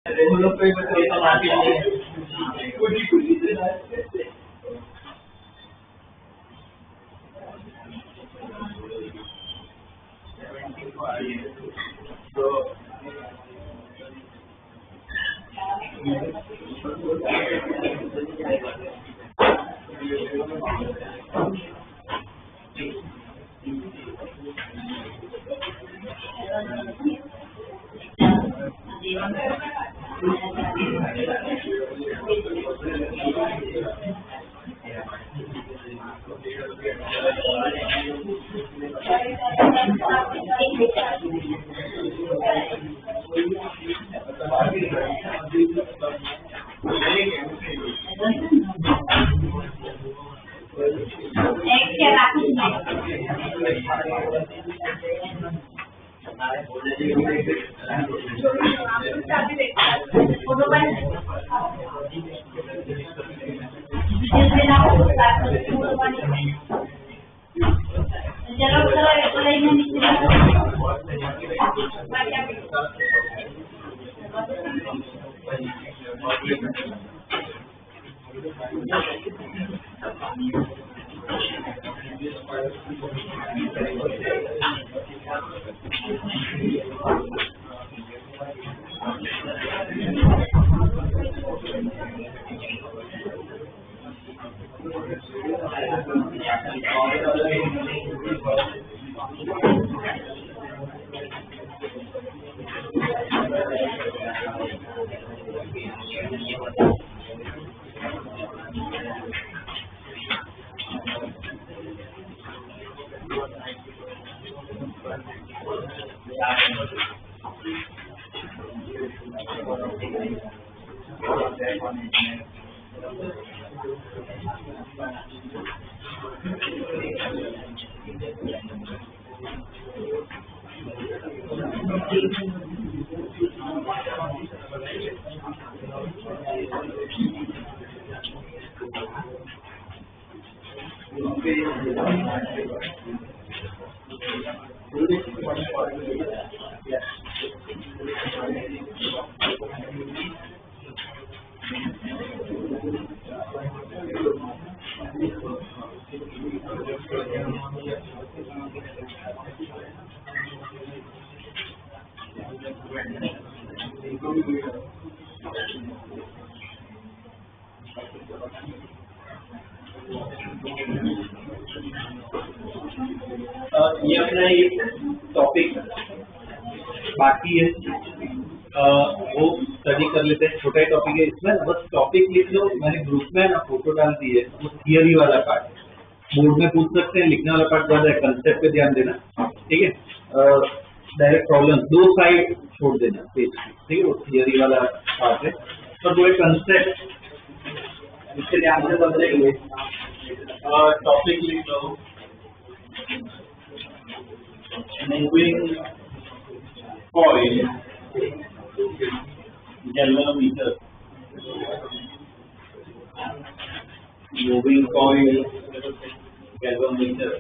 वो लोग कोई बताइए तो माफी नहीं है खुशी खुशी से तो ये अपना एक टॉपिक बाकी है वो स्टडी कर लेते हैं। छोटा ही टॉपिक है, इसमें बस टॉपिक लिख लो। मैंने ग्रुप में ना फोटो डाल दी है, वो थियरी वाला पार्ट बोर्ड में पूछ सकते हैं, लिखने वाला पार्ट ज्यादा है, कंसेप्ट पे ध्यान देना, ठीक है। डायरेक्ट प्रॉब्लम दो साइड छोड़ देना पेज की, ठीक है। वो थियरी वाला पार्ट है, पर वो एक कंसेप्ट इससे ध्यान से समझेंगे। टॉपिक लिख लो, moving coil galvanometer, moving coil galvanometer,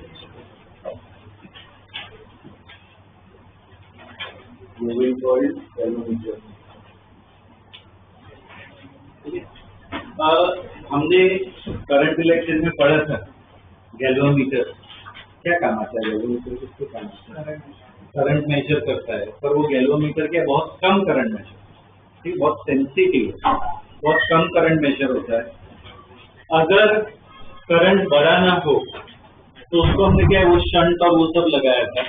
moving coil galvanometer। हमने करंट इलेक्शन में पढ़ा था गैल्वेनोमीटर क्या काम आता है। गैल्वेनोमीटर किसके काम आता है? करंट मेजर करता है, पर वो गैल्वेनोमीटर क्या बहुत कम करंट मेजर, ठीक, बहुत सेंसिटिव, बहुत कम करंट मेजर होता है। अगर करंट बड़ा ना हो तो उसको हमने क्या है वो शंट और वो सब लगाया था,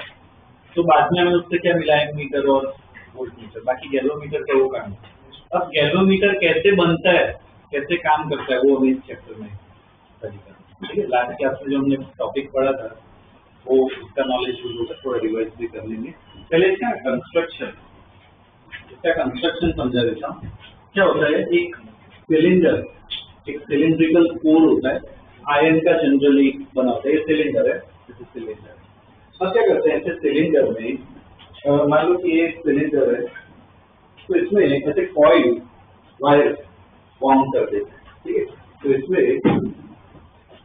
तो बाद में हमें उससे क्या मिला है मीटर और वोल्टमीटर। बाकी गैल्वेनोमीटर का वो काम है। अब गैल्वेनोमीटर कैसे बनता है, कैसे काम करता है, वो हमें इस चैप्टर में स्टडी करना है, ठीक है। लास्ट क्लास में जो हमने टॉपिक पढ़ा था वो इसका नॉलेज होगा, थोड़ा रिवाइज भी कर लेंगे। पहले इसका कंस्ट्रक्शन, इसका कंस्ट्रक्शन समझा देता हूँ। क्या होता है, एक सिलेंडर, एक सिलेंड्रिकल कोर होता है, आयरन का जनरली बना होता है। ये सिलेंडर है, सिलेंडर। अब क्या करते हैं, ऐसे सिलेंडर में मान लो कि ये सिलेंडर है, तो इसमें ऐसे कॉइल वायर बाउंड कर देते हैं, ठीक है। तो इसमें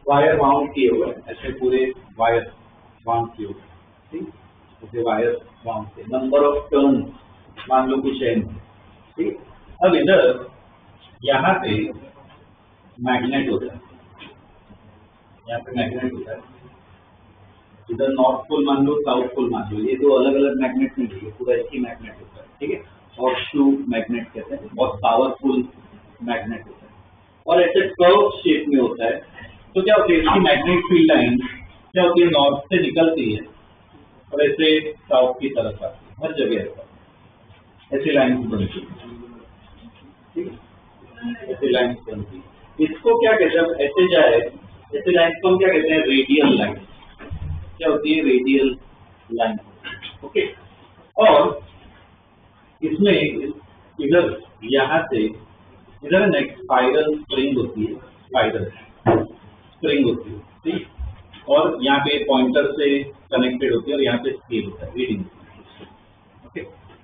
वायर बाउंड किए हुए हैं, ऐसे पूरे वायर बाउंड किए हुए, ठीक, ऐसे वायर बाउंड किए। नंबर ऑफ टर्न मान लो कुछ n, ठीक। अब इधर यहाँ पे मैग्नेट होता है, यहाँ पे मैग्नेट होता है, इधर नॉर्थ पोल मान लो, साउथ पोल मान लो, ये दो अलग अलग मैग्नेट नहीं है, पूरा एक ही मैग्नेट होता है, ठीक है। और शू मैग्नेट कहते हैं, बहुत पावरफुल मैग्नेट होता है और ऐसे कर्व शेप में होता है। तो क्या होती है, इसकी मैग्नेटिक फील्ड लाइन क्या होती है, नॉर्थ से निकलती है और ऐसे साउथ की तरफ आती है, हर जगह ऐसी लाइन बनती है, ठीक है, ऐसी लाइन बनती है। इसको क्या कहते हैं, ऐसे जाए ऐसे लाइन को हम क्या कहते हैं, रेडियल लाइन। क्या होती है, रेडियल लाइन, ओके। और इसमें इधर यहाँ से इधर ना एक स्पाइरल स्प्रिंग होती है, स्पाइरल स्प्रिंग होती है, ठीक। और यहाँ पे पॉइंटर से कनेक्टेड होती है और यहाँ पे स्केल होता है, रीडिंग, ओके।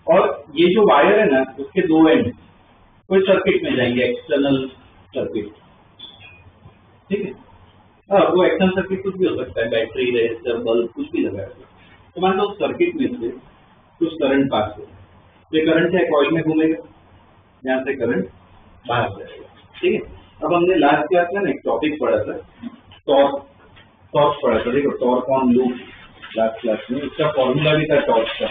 और ये जो वायर है ना, उसके दो एंड कोई सर्किट में जाएंगे, एक्सटर्नल सर्किट, ठीक है। वो एक्सटर्नल सर्किट कुछ भी हो सकता है, बैटरी, रेजिस्टर, बल्ब, कुछ भी लगाया। तो मान लो सर्किट में से कुछ करंट पास हो, ये करंट क्या कॉइल में घूमेगा, यहाँ से करंट बाहर जाएगा, ठीक है। अब हमने लास्ट क्लास में ना एक टॉपिक पढ़ा था, टॉर्क पढ़ा था, देखो torque on loop, last class में उसका फॉर्मूला भी था टॉर्क का।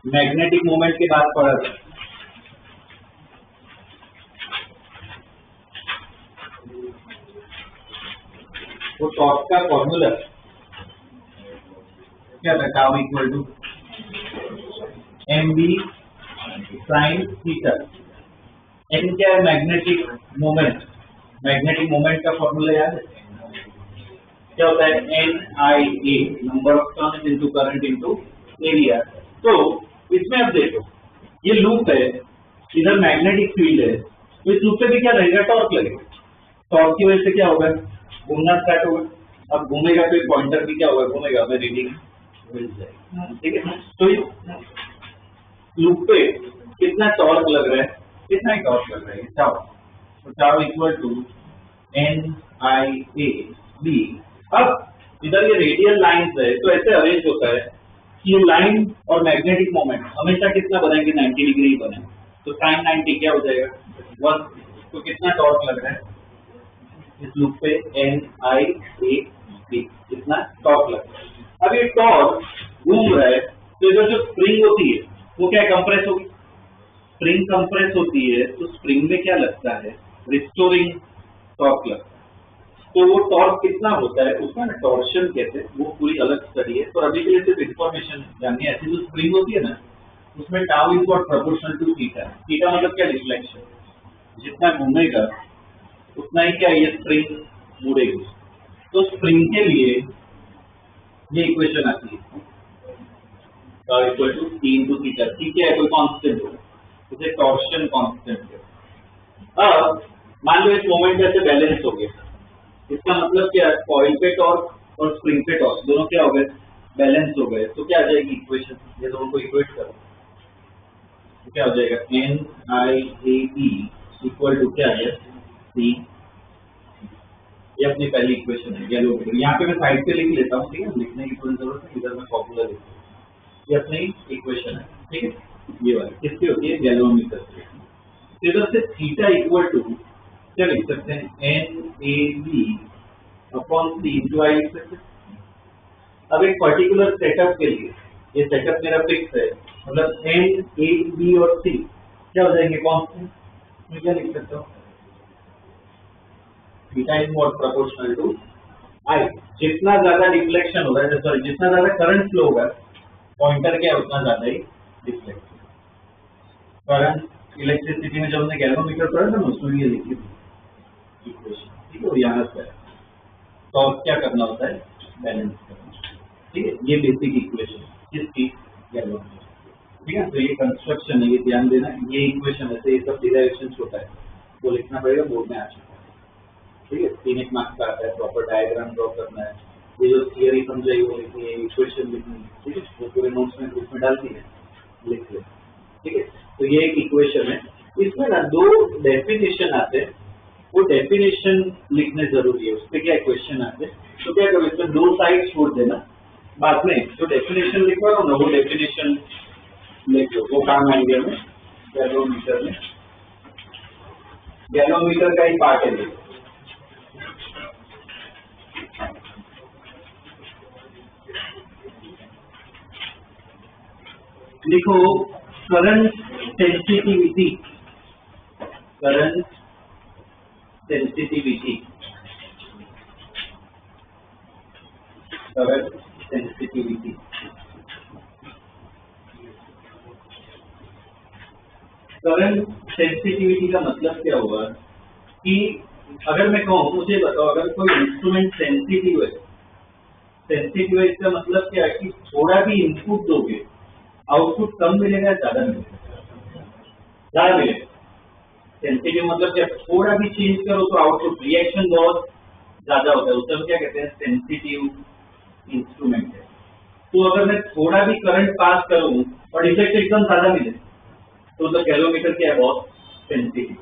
मैग्नेटिक मोमेंट के बाद पढ़ा था, वो टॉर्क का फॉर्मूला क्या था, tau equal to mb sin theta. n क्या है, मैग्नेटिक मोमेंट, मैग्नेटिक मोमेंट का फॉर्मूला याद है, क्या होता है, NIA, number of turns into current into area. तो इसमें अब देखो, ये लूप है, इधर मैग्नेटिक फील्ड है, तो इस लूप पे भी क्या रहेगा, टॉर्क लगेगा। टॉर्क की वजह से क्या होगा, घूमना स्टार्ट होगा। अब घूमेगा तो पॉइंटर भी क्या होगा, घूमेगा, हमें रीडिंग मिल जाएगी, ठीक है। तो लूप पे कितना टॉर्क लग रहा है, कितना ही टॉर्क लग रहा है, टाउ। तो टाउ इक्वल टू NIAB। अब इधर ये रेडियल लाइंस है, तो ऐसे अरेंज होता है कि ये लाइन और मैग्नेटिक मोमेंट हमेशा कितना बनाएंगे, 90 डिग्री बने। तो sin 90 क्या हो जाएगा, 1। तो कितना टॉर्क लग रहा है इस लूप पे, NIAB, कितना टॉर्क लग रहा है। अब ये टॉर्क घूम रहा है, तो इधर जो स्प्रिंग होती है वो क्या कंप्रेस होगी, स्प्रिंग कंप्रेस होती है, तो स्प्रिंग में क्या लगता है, रिस्टोरिंग टॉर्क लगता है। तो वो टॉर्क कितना होता है, उसका ना टॉर्शन कहते हैं, वो पूरी अलग स्टडी है। तो अभी के लिए सिर्फ इन्फॉर्मेशन जाननी है, ऐसी जो स्प्रिंग होती है ना, उसमें tau is not proportional to theta. Theta मतलब क्या, रिफ्लेक्शन, जितना घूमेगा उतना ही क्या ये स्प्रिंग मुड़ेगी। तो स्प्रिंग के लिए ये इक्वेशन आती है, equal to T into theta. T क्या है, कोई कांस्टेंट हो, उसे टॉर्शन कांस्टेंट है। अब मान लो इस मोमेंट ऐसे बैलेंस हो गया, इसका मतलब क्या है, कॉइल पे टॉर्क और स्प्रिंग पे टॉर्क दोनों क्या हो गए, बैलेंस हो गए। तो क्या आ जाएगी इक्वेशन, ये दोनों को इक्वेट करो, तो क्या हो जाएगा, NIAB इक्वल टू क्या है, C। ये अपनी पहली इक्वेशन है, गैलोमीटर। यहाँ पे मैं साइड पे लिख लेता हूँ, ठीक है, लिखने की कोई जरूरत नहीं, इधर मैं फॉर्मूला लिखता हूँ। ये अपनी इक्वेशन है, ठीक है, ये वाली किसकी होती है, गैलोमीटर से। इधर से थीटा इक्वल टू क्या लिख सकते हैं, NAB upon C into I लिख सकते हैं। अब एक पर्टिकुलर सेटअप के लिए, ये सेटअप मेरा फिक्स है, मतलब NAB और C क्या हो जाएंगे, कांस्टेंट। मैं क्या लिख सकता हूँ, theta is not proportional to I। जितना ज्यादा डिफ्लेक्शन होगा, सॉरी जितना ज्यादा करंट फ्लो होगा, पॉइंटर क्या है उतना ज्यादा ही डिफ्लेक्शन। करंट इलेक्ट्रिसिटी में जब हमने गैलोमीटर पढ़ा था ना, उसमें ये लिखी थी इक्वेशन, ठीक है। और यहाँ से तो क्या करना होता है, बैलेंस करना, ठीक है। ये बेसिक इक्वेशन किसकी, गैलोमीटर, ठीक है। तो ये कंस्ट्रक्शन है, ये ध्यान देना, ये इक्वेशन है, ये सब डिराइवेशन होता है, वो लिखना पड़ेगा, बोर्ड में आ चुका है, ठीक है। 3 एक मार्क्स का आता है, प्रॉपर डायग्राम ड्रॉ करना है, ये जो थियरी समझाई वो लिखनी है, इक्वेशन लिखनी है, ठीक है। वो पूरे नोट्स में ग्रुप में डालती है, लिख ले, ठीक है। तो ये एक इक्वेशन है, इसमें ना 2 डेफिनेशन आते हैं, वो डेफिनेशन लिखने जरूरी है, उसपे क्या क्वेश्चन आते हैं। तो क्या करो, इसमें 2 साइड छोड़ देना, बाद में जो डेफिनेशन लिखवा लो ना, वो डेफिनेशन लिख लो, वो काम आएंगे हमें गैलोमीटर में। गैलोमीटर का ही पार्ट है ये। लिखो current sensitivity, current sensitivity, current sensitivity. Current sensitivity का मतलब क्या हुआ कि अगर मैं कहूँ, मुझे बताओ, अगर कोई इंस्ट्रूमेंट सेंसिटिव है, सेंसिटिव है इसका मतलब क्या है कि थोड़ा भी इनपुट दोगे आउटपुट कम मिलेगा, ज्यादा मिलेगा, ज्यादा मिलेगा। सेंसिटिव मतलब क्या, थोड़ा भी चेंज करो तो आउटपुट रिएक्शन बहुत ज्यादा होता है, उसे हम क्या कहते हैं, सेंसिटिव इंस्ट्रूमेंट है। तो अगर मैं थोड़ा भी करंट पास करूं और इफेक्ट एकदम ज्यादा मिले तो गैलोमीटर क्या है, बहुत सेंसिटिव।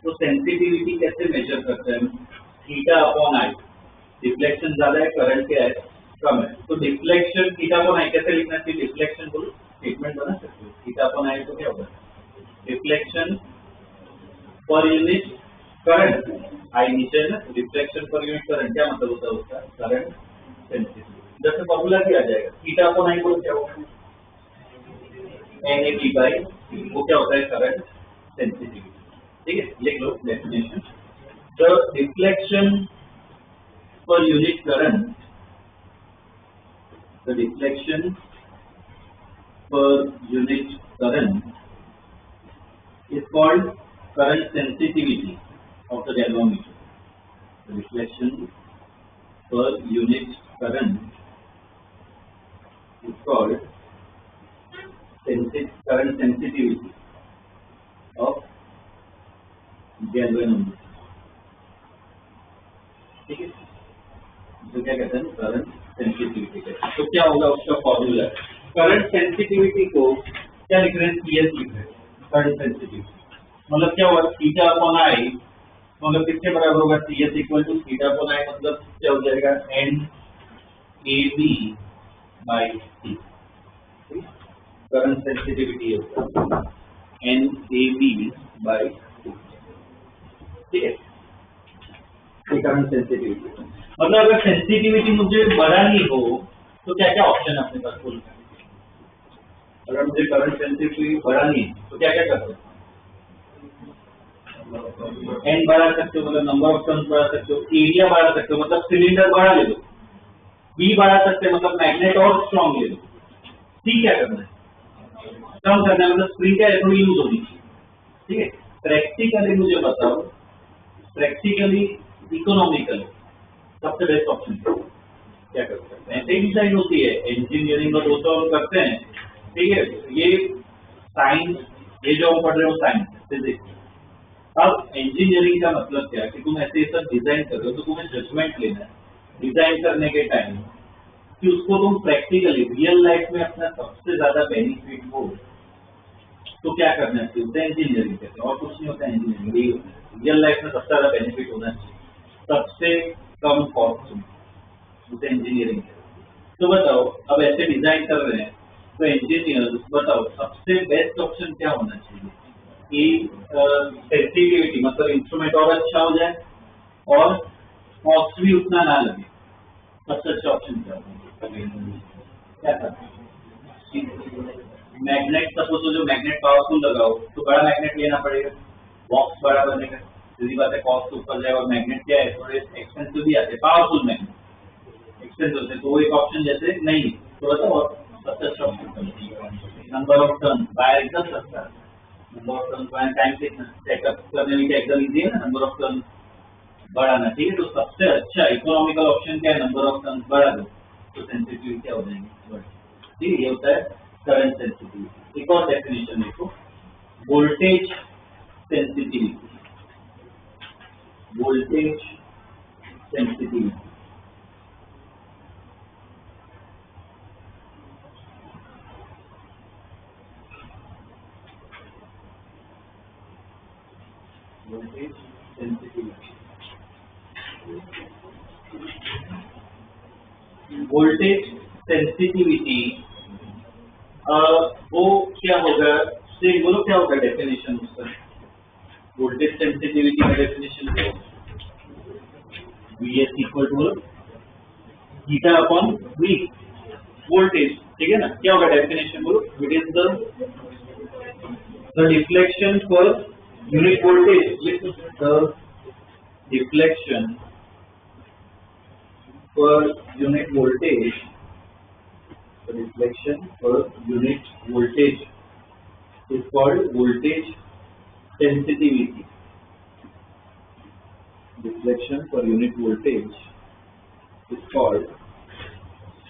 तो सेंसिटिविटी कैसे मेजर करते हैं, थीटा अपॉन आई। डिफ्लेक्शन ज्यादा है, करंट क्या है, कम है, तो डिफ्लेक्शन थीटा अपॉन आई कैसे लिखना चाहिए, डिफ्लेक्शन बोलो, स्टेटमेंट बना सकते हो, थीटा अपॉन आई तो क्या होगा, डिफ्लेक्शन पर यूनिट करंट, आई नीचे है ना, रिफ्लेक्शन पर यूनिट करंट, क्या मतलब होता है उसका, करंट सेंसिटिविटी। जैसे फॉर्मूला भी आ जाएगा, थीटा अपॉन आई को क्या होगा, NAP बाई, वो क्या होता है, करंट सेंसिटिविटी। ठीक है, लिख लो definition. The deflection per unit current, the deflection per unit current is called current sensitivity of the galvanometer. The reflection per unit current is called current sensitivity of galvanometer. ठीक है, तो क्या कहते हैं, करंट सेंसिटिविटी कहते हैं। तो क्या होगा उसका फॉर्मूला, करंट सेंसिटिविटी को क्या लिख रहे हैं, CS लिख रहे हैं, करंट सेंसिटिविटी मतलब क्या होगा, थीटा अपॉन आई मतलब किसके बराबर होगा, CS equal to theta upon I, मतलब क्या हो जाएगा, NAB by C। Current sensitivity होगा NAB बाई C। ठीक है, करंट सेंसिटिविटी मतलब अगर सेंसिटिविटी मुझे बढ़ानी हो तो क्या क्या ऑप्शन है अपने पास बोल, अगर मुझे करंट सेंसिटिविटी बढ़ानी है तो क्या क्या कर सकते हैं, एन बढ़ा सकते हो, मतलब नंबर ऑफ टर्न्स बढ़ा सकते हो, एरिया बढ़ा सकते हो, मतलब सिलेंडर बढ़ा ले लो, बी बढ़ा सकते हो, मतलब मैग्नेट और स्ट्रॉन्ग ले लो, सी क्या करना है, कम करना है, मतलब स्प्रिंग क्या है, थोड़ी यूज होनी चाहिए। ठीक है, प्रैक्टिकली मुझे बताओ, प्रैक्टिकली इकोनॉमिकली सबसे बेस्ट ऑप्शन क्या कर सकते हैं, ऐसे डिजाइन होती है इंजीनियरिंग और दोस्तों हम करते हैं। ठीक है, ये साइंस, ये जो हम पढ़ रहे हो साइंस फिजिक्स। अब इंजीनियरिंग का मतलब क्या है कि तुम ऐसे सब डिजाइन कर रहे हो तो तुम्हें जजमेंट लेना है डिजाइन करने के टाइम कि उसको तुम प्रैक्टिकली रियल लाइफ में अपना सबसे ज्यादा बेनिफिट हो तो क्या करना चाहिए, होता है इंजीनियरिंग कहते हैं, और कुछ नहीं होता है इंजीनियरिंग, यही होता है रियल लाइफ में सबसे ज्यादा बेनिफिट होना चाहिए, सबसे कम कॉस्ट में, उसे इंजीनियरिंग कहते हैं। तो बताओ, अब ऐसे डिजाइन कर रहे हैं तो इंजीनियर बताओ सबसे बेस्ट ऑप्शन क्या होना चाहिए कि सेंसिटिविटी मतलब इंस्ट्रूमेंट और अच्छा हो जाए और कॉस्ट भी उतना ना लगे, सबसे अच्छा ऑप्शन क्या होगा, क्या करते हैं, मैग्नेट, सपोज जो मैग्नेट पावरफुल लगाओ तो बड़ा मैग्नेट लेना पड़ेगा, बॉक्स बड़ा बनेगा, सीधी बात है, कॉस्ट ऊपर जाए, और मैग्नेट क्या है, थोड़े एक्सपेंसिव भी आते, पावरफुल मैग्नेट एक्सपेंसिव होते, तो वो एक ऑप्शन जैसे नहीं, तो बताओ सबसे अच्छा option number of turn, wire एकदम सस्ता है, number of turn wire time कितना, चेकअप करने में क्या एकदम इजी है ना, नंबर ऑफ टर्न बढ़ाना। ठीक है, तो सबसे अच्छा इकोनॉमिकल ऑप्शन क्या है, नंबर ऑफ टर्न बढ़ा दो तो सेंसिटिविटी क्या हो जाएंगे। ठीक है, ये होता है करंट सेंसिटिविटी। एक और डेफिनेशन देखो, voltage sensitivity, voltage sensitivity voltage sensitivity voltage sensitivity वो क्या होगा, से बोलो क्या होगा डेफिनेशन उसका, वोल्टेज सेंसिटिविटी का डेफिनेशन क्या होगा, Vs equal to theta upon V voltage, ठीक है ना। क्या होगा डेफिनेशन बोलो, it is the deflection per unit voltage, the deflection per unit voltage, the deflection per unit voltage is called voltage sensitivity. Deflection per unit voltage is called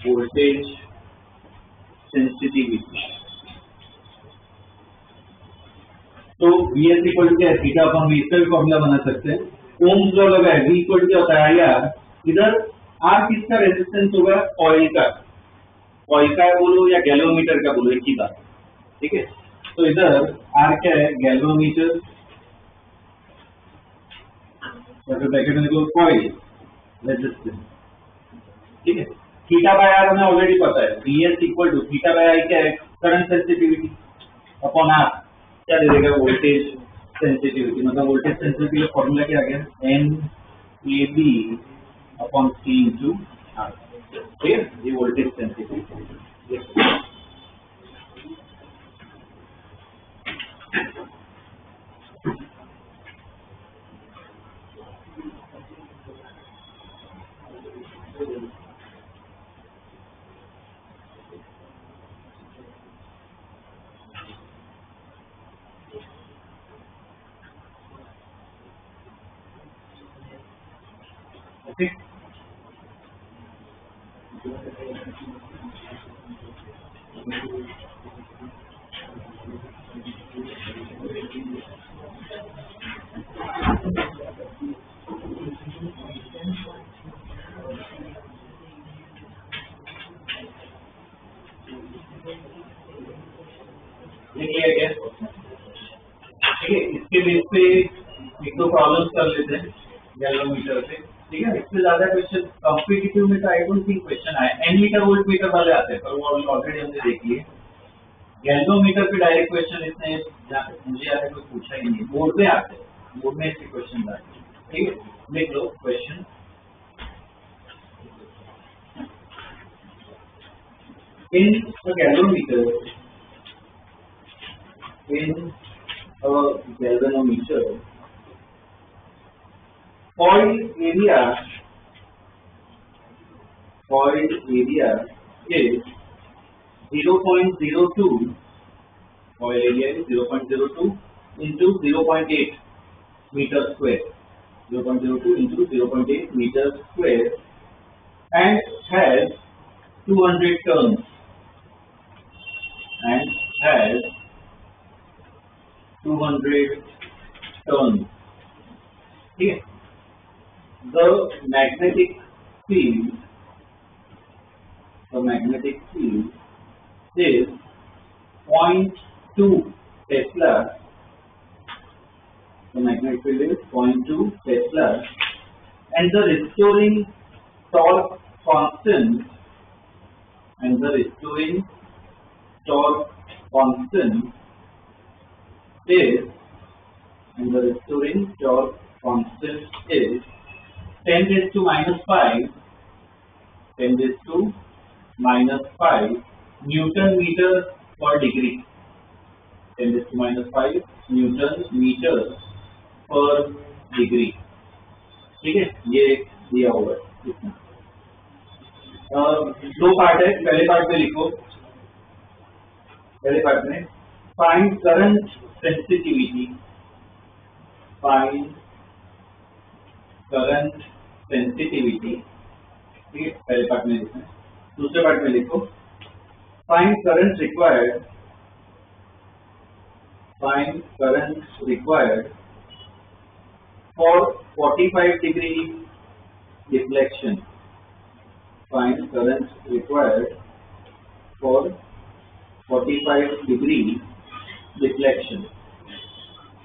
voltage sensitivity. तो Vs equal to क्या है, theta upon V, इसका भी formula बना सकते हैं। Ohm's law लगा है, V इक्वल टू क्या होता है यार, इधर R किसका रेजिस्टेंस होगा, ऑयल का, ऑयल का बोलो या गैल्वेनोमीटर का बोलो, एक ही बात, ठीक है। तो इधर R क्या है, गैल्वेनोमीटर, या फिर ब्रैकेट में देखो कॉइल रेजिस्टेंस, ठीक है। थीटा बाय आर हमें ऑलरेडी पता है, Vs equal to theta by I क्या है, करंट सेंसिटिविटी अपॉन आर क्या दे देगा, वोल्टेज सेंसिटिविटी, मतलब वोल्टेज सेंसिटिविटी का फॉर्मूला क्या आ गया, NAB upon C into R, ठीक है। ये वोल्टेज सेंसिटिविटी। ओके, लिख लिया क्या, ठीक है। इसके बेस पे एक दो प्रॉब्लम्स कर लेते हैं गैल्वेनोमीटर पे, ठीक है। इससे ज्यादा क्वेश्चन कॉम्पिटिटिव में तो आई डोंट थिंक क्वेश्चन आए, एन मीटर वोल्ट मीटर वाले आते हैं, पर वो ऑलरेडी हमने देख लिए। गैल्वेनोमीटर पे डायरेक्ट क्वेश्चन इसने मुझे आगे कोई पूछा ही नहीं, बोर्ड में आते हैं, बोर्ड में इसके क्वेश्चन आते हैं, ठीक है। देख लो question, in galvanometer, in a galvanometer, coil area is 0.02, coil area is 0.02 into 0.8 meter square, 0.02 into 0.8 meter square, and has 200 turns, and has 200 turns, ठीक है। The magnetic field is 0.2 Tesla. The magnetic field is 0.2 Tesla, and the restoring torque constant, is, 10 raised to minus 5 Newton meter per degree, 10 raised to minus 5 Newton meter per degree, ठीक है। ये दिया होगा इतना। दो part है, पहले part में लिखो, पहले पार्ट में फाइंड करंट सेंसिटिविटी, ठीक है, पहले पार्ट में लिखना है। दूसरे पार्ट में लिखो find current required for 45 degree deflection, find current required for 45 degree deflection,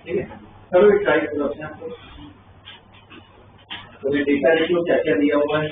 ठीक है। चलो ये ट्राई करो अपने आप को, तो ये डेटा देख लो क्या क्या दिया हुआ है।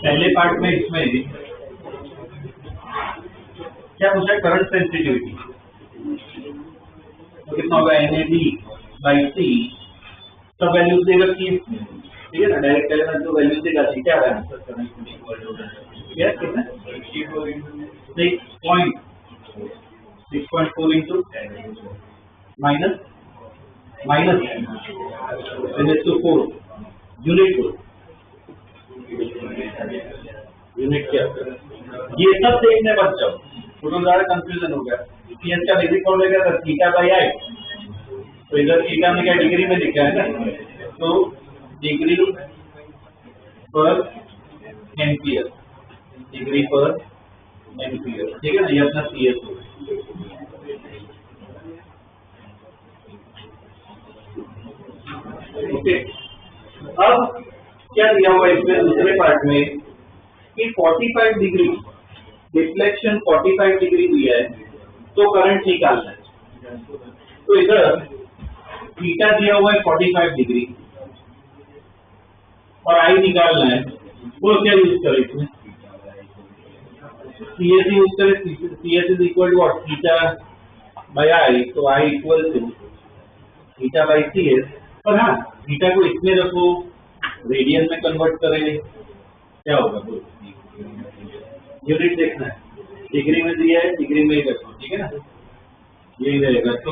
पहले पार्ट में इसमें क्या पूछा, करंट सेंसिटिविटी, तो कितना होगा NAD/C, सब वैल्यूज देगा कि ठीक है ना, डायरेक्ट एलिमेंट तो वैल्यूज देगा, क्या है आंसर, करंट कितना 6.4 into minus 10⁴ यूनिट क्या, ये सब देखने बच जाओ, थोड़ा ज्यादा कंफ्यूजन हो गया। CS का बेसिक फॉर्मूला क्या था, θ/I, तो इधर थीटा में क्या डिग्री में लिखा है ना, तो डिग्री पर एम्पियर, डिग्री पर एम्पियर, ठीक है ना, ये अपना CS हो। ओके, अब क्या दिया हुआ इसमें दूसरे पार्ट में कि 45 डिग्री डिफ्लेक्शन, 45 डिग्री दिया है, तो करंट निकालना है। तो इधर थीटा दिया हुआ है 45 डिग्री और आई निकालना है, वो क्या यूज करें इसमें, CS यूज करें, CS is equal to what, θ/I, तो I इक्वल टू θ/CS। पर हाँ, थीटा को इसमें रखो, रेडियन में कन्वर्ट करें, क्या होगा, यूनिट देखना है, डिग्री में दिया है, डिग्री में ही रखो, ठीक है ना, यही रहेगा। तो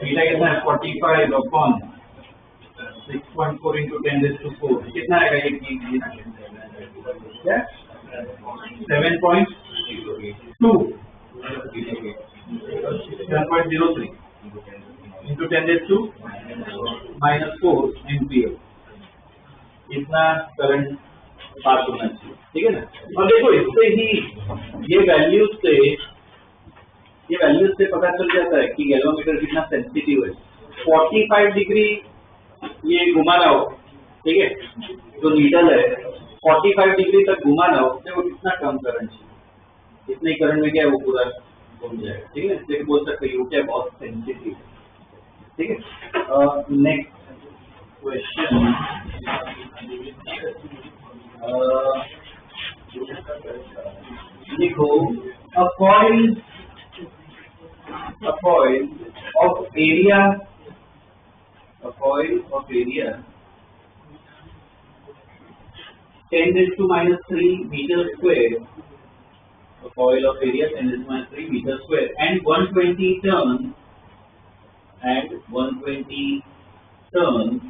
थीटा कितना है, 45/6.4 into 10⁴, कितना आएगा ये, क्या 7.03 into 10⁻⁻⁴ एम्पियर, इतना करंट पास होना चाहिए, ठीक है ना। और देखो इससे ही ये वैल्यूज से पता चल जाता है कि गैल्वेनोमीटर कितना सेंसिटिव है। 45 डिग्री ये घुमा रहा हो, ठीक है, जो नीडल है 45 डिग्री तक घुमा रहा हो, देखो कितना कम करंट चाहिए, इतने करंट में क्या है वो पूरा घूम जाएगा, ठीक है, इसलिए बोल सकते हैं क्या बहुत सेंसिटिव है, ठीक है। नेक्स्ट क्वेश्चन, लिखो a coil of area 10⁻³ meter square, a coil of area 10⁻³ meter square and 120 turns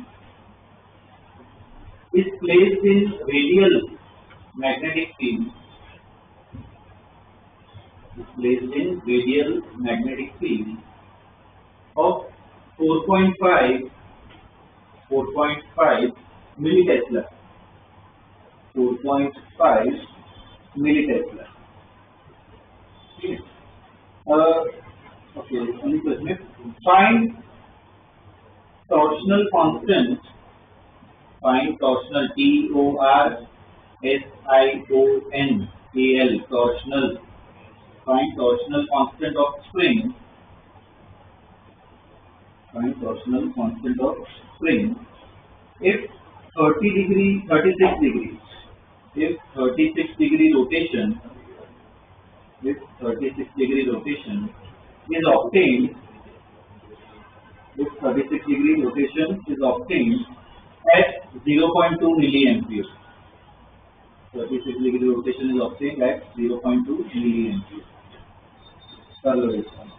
is placed in radial magnetic field, of 4.5 millitesla, 4.5 millitesla, ठीक है। Okay, find torsional constant, torsional, torsional, find torsional constant of spring, if 36 degree rotation is obtained, at 0.2 milliampere. 36 degree rotation is obtained at 0.2 milliampere per resistance.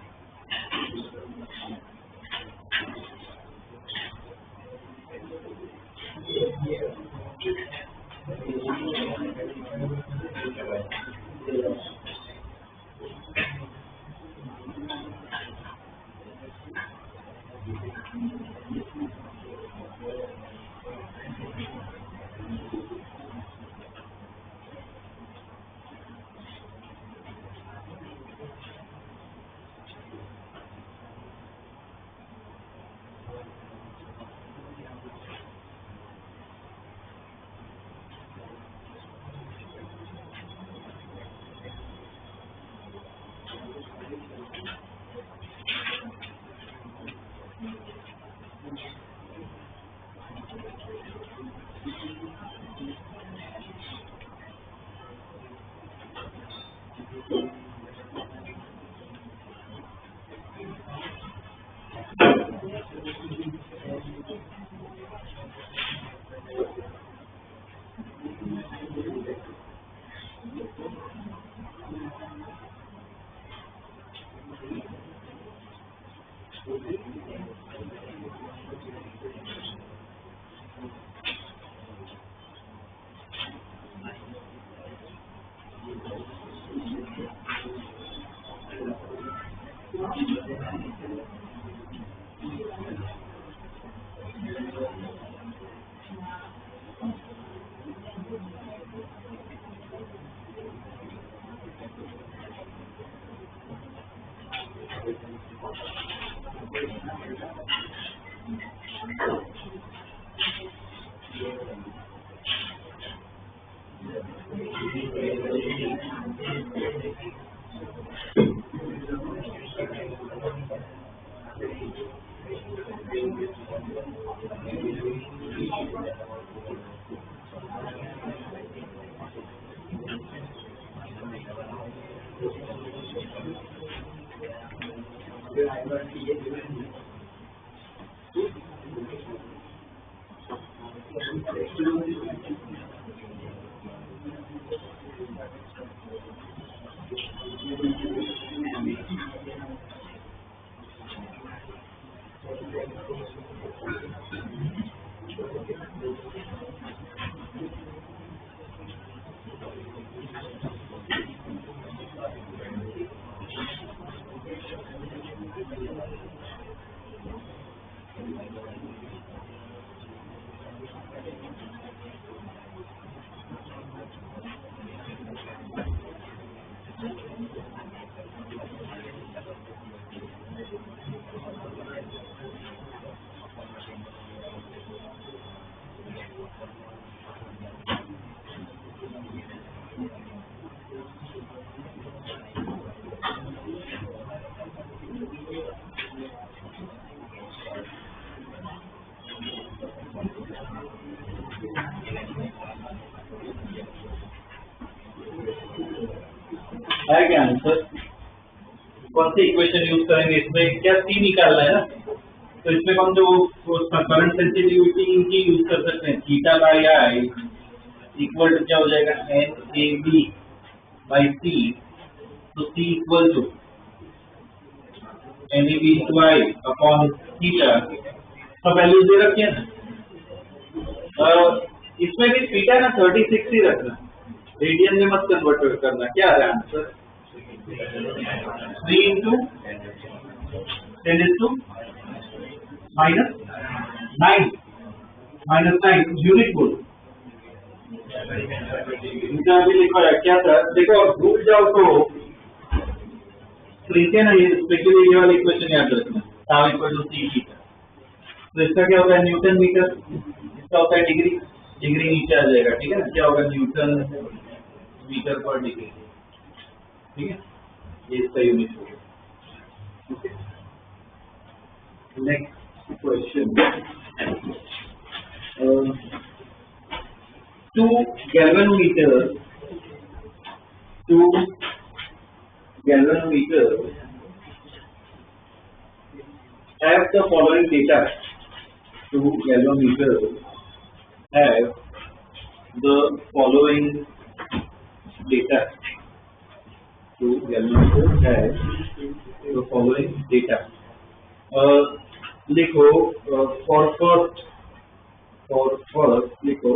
है क्या answer? कौन सी equation use करेंगे इसमें? क्या सी निकालना है ना, तो इसमें हम जो करंट सेंसिटिविटी इनकी यूज कर सकते हैं, theta by I equal to क्या हो जाएगा, N A B by C. तो C equal to N A B into I upon theta, सब वैल्यूज दे रखी है ना। इसमें भी थीटा ना 36 ही रखना, रेडियन में मत कन्वर्ट करना। क्या आ रहा है आंसर? 3 इंटू 10⁻⁹ -9 यूनिट बोल। इनका अभी लिखा है क्या था, देखो अब भूल जाओ तो ठीक है ना, ये स्पेशली ये वाला इक्वेशन याद रखना, ताऊ इक्वल टू सी थीटा। तो इसका क्या होता है, न्यूटन मीटर, इसका होता है डिग्री, डिग्री नीचे आ जाएगा, ठीक है ना। क्या होगा, न्यूटन मीटर पर डिग्री, ठीक है, ये इसका यूनिट होगा। Next question, 2 galvanometers have the following data. 2 galvanometers have the following data. So galvanometer has the following data. लिखो for first लिखो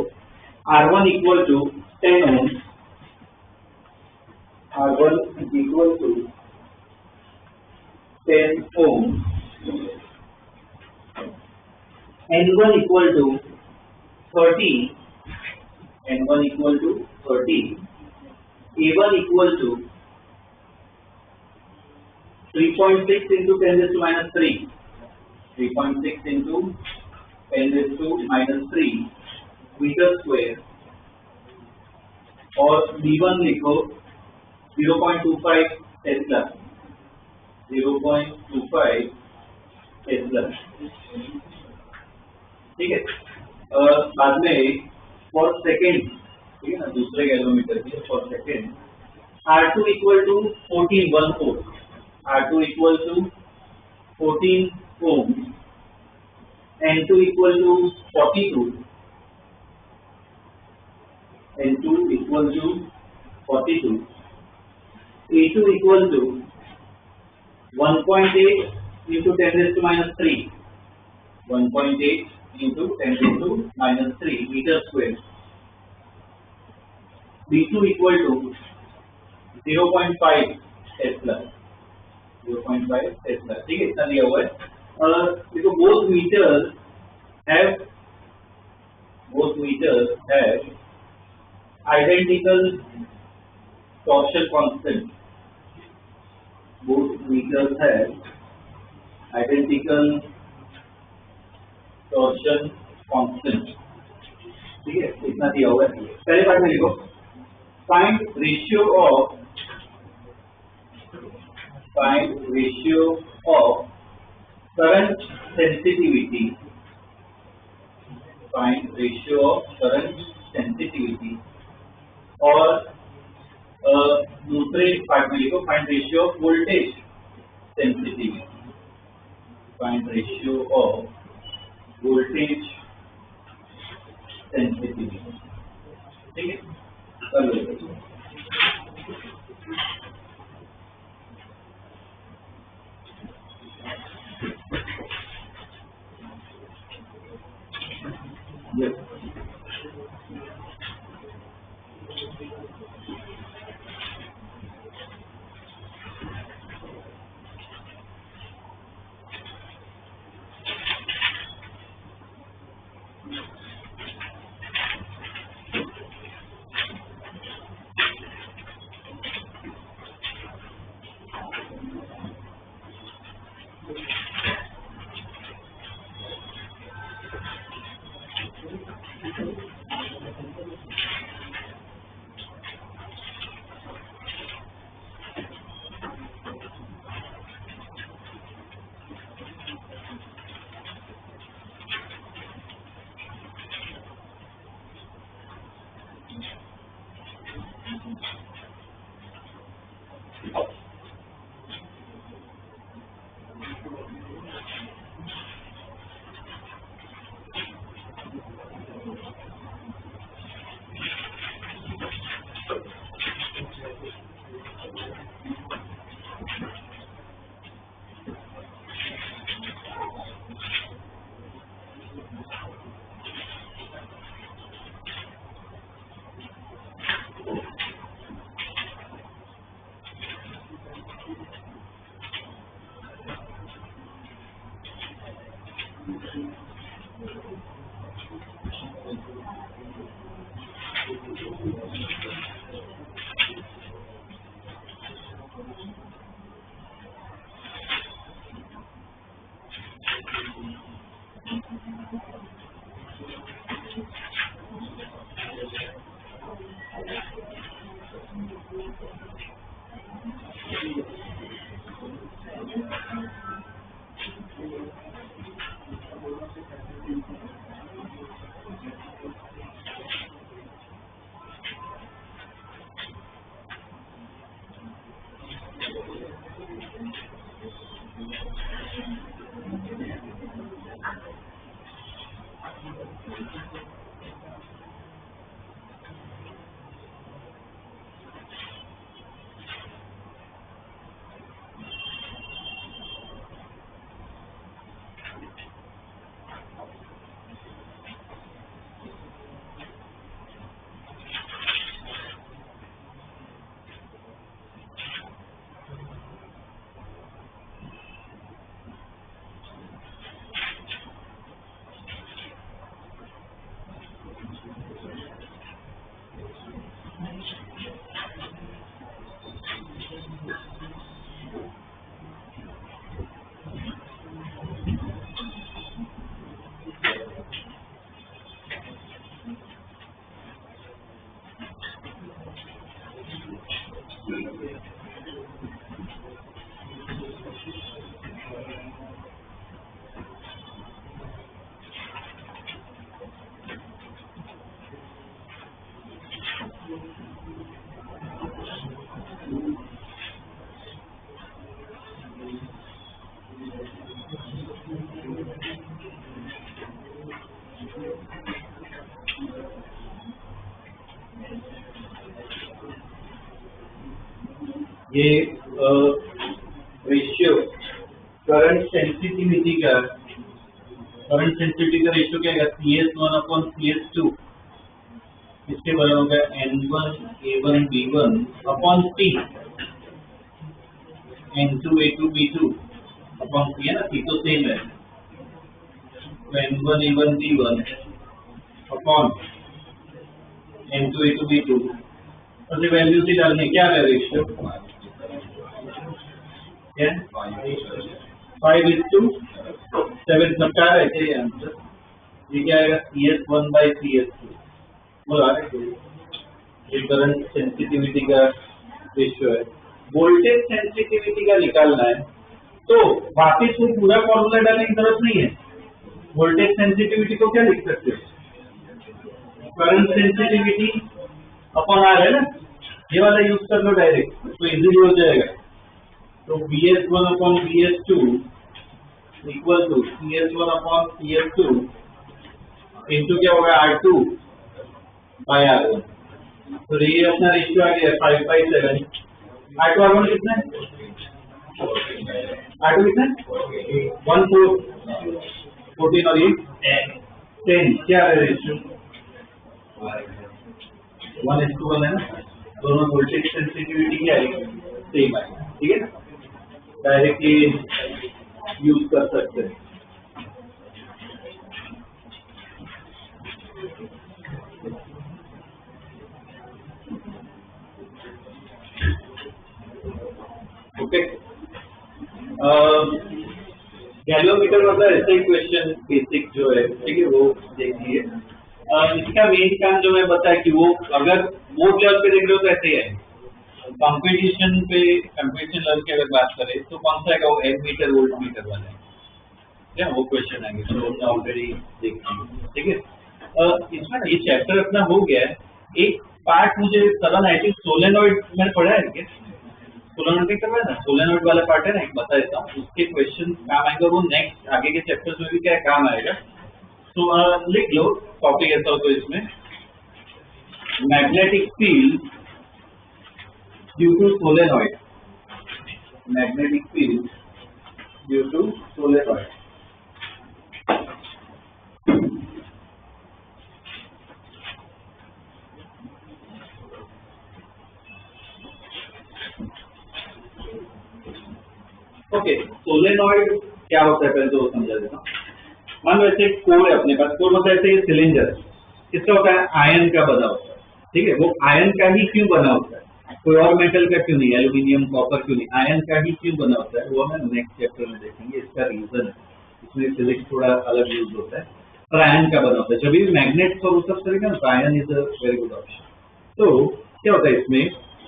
R1 equal to 10 ohms, R1 equal to 10 ohms, N1 equal to 30, N1 equal to 30, A1 equal to 3.6 into 10 raised to minus 3, 3.6 into 10 raised to minus 3 meter square, और B1 लिखो 0.25 Tesla, 0.25 Tesla, ठीक है। बाद में for second, ठीक है ना, दूसरे गैलोमीटर के for second R2 equal to 14, R2 equal to 14 ohm, N2 equal to 42, N2 equal to 42, A2 equal to 1.8 into 10 raised to minus 3, 1.8 into 10 raised to minus 3 meter square, B2 equal to 0.5 Tesla, 0.5 Tesla, ठीक है, इतना दिया हुआ है। देखो both meters have identical torsion constant, both meters have identical torsion constant, ठीक है, इतना दिया हुआ है। पहले पार्ट में लिखो find ratio of current sensitivity, find ratio of current sensitivity, और दूसरे पार्ट में लिखो find ratio of voltage sensitivity, find ratio of voltage sensitivity, ठीक है, कर लो। ये रेशियो करंट सेंसिटिविटी का रेशियो क्या है? CS1 अपॉन CS2 इसके बराबर होगा N1 A1 B1 upon T N2 A2 B2 upon T है ना, T तो सेम है, तो N1 A1 B1 upon N2 A2 B2 और वैल्यू से डालने क्या है रेशियो? 5:7 सब क्या है ये आंसर? ये क्या आएगा? CS1 by CS2 बोला ये करंट सेंसिटिविटी का रेशियो है। वोल्टेज सेंसिटिविटी का निकालना है तो वापिस वो पूरा फॉर्मूला डालने की जरूरत नहीं है। वोल्टेज सेंसिटिविटी को क्या लिख सकते हो? करंट सेंसिटिविटी अपॉन आर है ना, ये वाला यूज कर लो डायरेक्ट तो इजीली हो जाएगा। तो BS1 upon BS2 equal to CS1 upon CS2 into क्या होगा R2 बाय R1। तो ये अपना रेशियो आ गया 5:7। R2 R1 कितना है? R2 कितना है? 14 और ये 10 क्या है रेशियो? 1:1 है ना, दोनों वोल्टेज सेंसिटिविटी क्या है? सेम है, ठीक है ना, डायरेक्टली यूज कर सकते हैं। ओके, गैल्वेनोमीटर मतलब ऐसा ही क्वेश्चन बेसिक जो है, ठीक है, वो देखिए। इसका मेन काम जो मैं बताया कि वो अगर बोर्ड लेवल पे देख रहे हो तो ऐसे ही है। कंपटीशन लेवल की अगर बात करें तो कौन सा है वो एमीटर वोल्ट मीटर वाला है क्या, वो क्वेश्चन आएंगे तो ऑलरेडी देखेंगे, ठीक है। इसमें ये चैप्टर अपना हो गया है। एक पार्ट मुझे सरल आई थिंक सोलेनॉइड में पढ़ा है क्या? सोलेनॉइड में करवाया ना, सोलेनॉइड वाला पार्ट है ना, एक बता देता हूँ, उसके क्वेश्चन काम आएगा, वो नेक्स्ट आगे के चैप्टर्स में भी क्या काम आएगा। तो लिख लो टॉपिक ऐसा हो तो इसमें magnetic field due to solenoid, magnetic field due to solenoid. Okay, solenoid क्या होता है पहले तो समझा देता हूँ। मान लो ऐसे कोर है अपने पास, कोर मतलब ऐसे ये सिलेंडर किसका होता है? आयन का बना होता है, ठीक है। वो आयन का ही क्यों बना होता है, कोई और मेटल का क्यों नहीं, एल्यूमिनियम कॉपर क्यों नहीं, आयन का ही क्यों बना होता है, वो हम नेक्स्ट चैप्टर में देखेंगे। इसका रीजन है, इसमें फिजिक्स थोड़ा अलग यूज होता है, पर आयन का बना होता है। जब भी मैग्नेट का सब करेगा ना तो ion is a very good option. तो क्या होता है इसमें,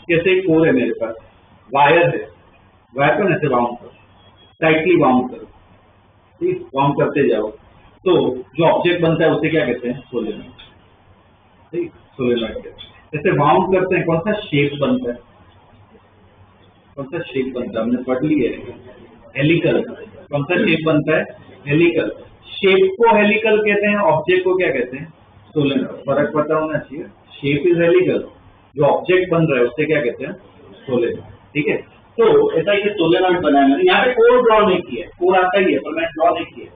जैसे कोर है मेरे पास, वायर है, वायर को ऐसे बाउंड करो, टाइटली बाउंड करो, ठीक, बाउंड करते जाओ, तो जो ऑब्जेक्ट बनता है उसे क्या कहते हैं? सोलेनॉइड, ठीक, सोलेनॉइड कहते हैं। जैसे बाउंड करते हैं कौन सा शेप बनता है, कौन सा शेप बनता है, हमने पढ़ लिया है हेलिकल। कौन सा शेप बनता है? हेलिकल शेप को हेलिकल कहते हैं, ऑब्जेक्ट को क्या कहते हैं? सोलेनॉइड। फर्क पता होना चाहिए। शेप इज हेलिकल, जो ऑब्जेक्ट बन रहा है उससे क्या कहते हैं? सोलेनॉइड। ठीक है, तो ऐसा ये सोलेनॉइड बनाया मैंने। यहाँ पे कोर ड्रॉ नहीं किया है, कोर आता ही है पर मैंने ड्रॉ नहीं किया,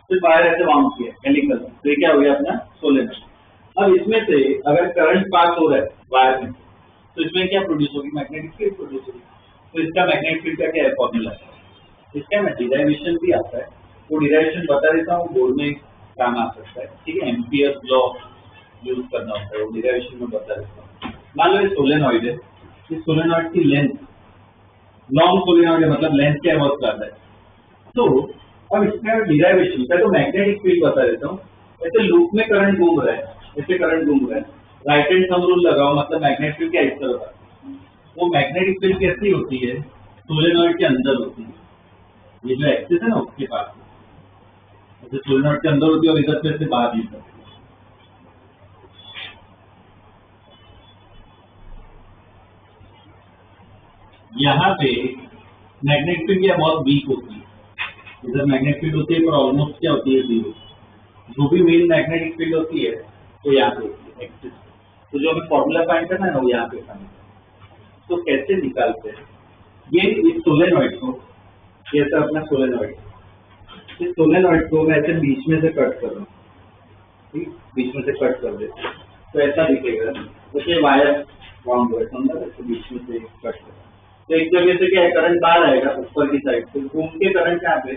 सिर्फ वायर ऐसे बाउंड किया हेलिकल। तो ये क्या हो गया अपना? सोलेनॉइड। अब इसमें से अगर करंट पास हो रहा है वायर में, तो इसमें क्या प्रोड्यूस होगी? मैग्नेटिक फील्ड प्रोड्यूस होगी। तो इसका मैग्नेटिक फील्ड का क्या है? फॉर्मूला है। इसका मैं डिराइवेशन भी आता है, वो डिराइवेशन बता देता हूँ, बोर्ड में काम आ सकता है। ठीक है, एम्पियर लॉ यूज करना होता है, वो डिराइवेशन में बता देता हूँ। मान लो ये सोलेनॉइड है, इस सोलेनॉइड की लेंथ, लॉन्ग सोलेनॉइड है मतलब लेंथ क्या है? बहुत ज्यादा है। तो अब इसका डिराइवेशन का तो मैग्नेटिक फील्ड बता देता हूँ। ऐसे लूप में करंट घूम रहा है, ऐसे करंट घूम रहा है, राइट हैंड थंब रूल लगाओ, मतलब मैग्नेटिक फील्ड क्या इस तरह का? वो मैग्नेटिक फील्ड कैसी होती है? सोलेनॉइड के अंदर होती है। ये जो एक्सिस है ना उसके पास, जैसे सोलेनॉइड के अंदर होती है और इधर से बाहर निकलती है। यहाँ पे मैग्नेटिक फील्ड क्या बहुत वीक होती है, इधर मैग्नेटिक फील्ड होती है पर ऑलमोस्ट क्या होती है? जीरो। जो भी मेन मैग्नेटिक फील्ड होती है तो यहाँ पे होती है एक्सिस। तो जो हमें फॉर्मूला फाइंड करना है ना वो यहाँ पे फाइंड करना है। तो कैसे निकालते हैं? ये इस सोलेनॉइड को, ये सब अपना सोलेनॉइड, इस सोलेनॉइड को मैं ऐसे बीच में से कट कर रहा हूँ। ठीक, बीच में से कट कर देते हैं तो ऐसा दिखेगा। जैसे वायर बाउंड है, समझा? तो बीच में से कट कर, तो एक जगह से क्या है? करंट बाहर आएगा ऊपर की साइड से, घूम के करंट यहाँ पे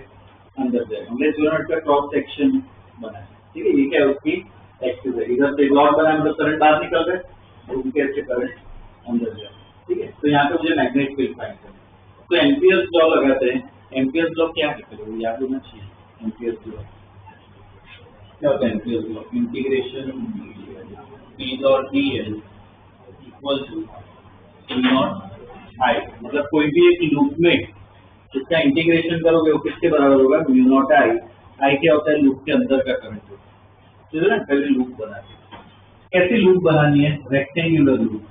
अंदर जाएगा। हमने सोलेनॉइड का क्रॉस सेक्शन बनाया। ठीक है, ये क्या है? उसकी एक्सिस है। इधर से रॉड बनाया मतलब करंट बाहर निकल रहा है, घूम के ऐसे करंट अंदर जाएगा। ठीक है, तो यहाँ पे मुझे मैग्नेटिक फील्ड फाइंड करना है। तो एम्पियर्स लॉ लगाते हैं। एम्पियर्स लॉ क्या है? वो याद होना चाहिए। एम्पियर्स लॉ क्या होता है? Ampere's law integration P dot D L equal to T naught I, मतलब कोई भी एक लूप में इसका इंटीग्रेशन करोगे वो किसके बराबर होगा? म्यू नॉट आई। आई क्या होता है? लूप के अंदर का करंट होता है। तो ना पहले लूप बनानी है। कैसी लूप बनानी है? रेक्टेंगुलर लूप,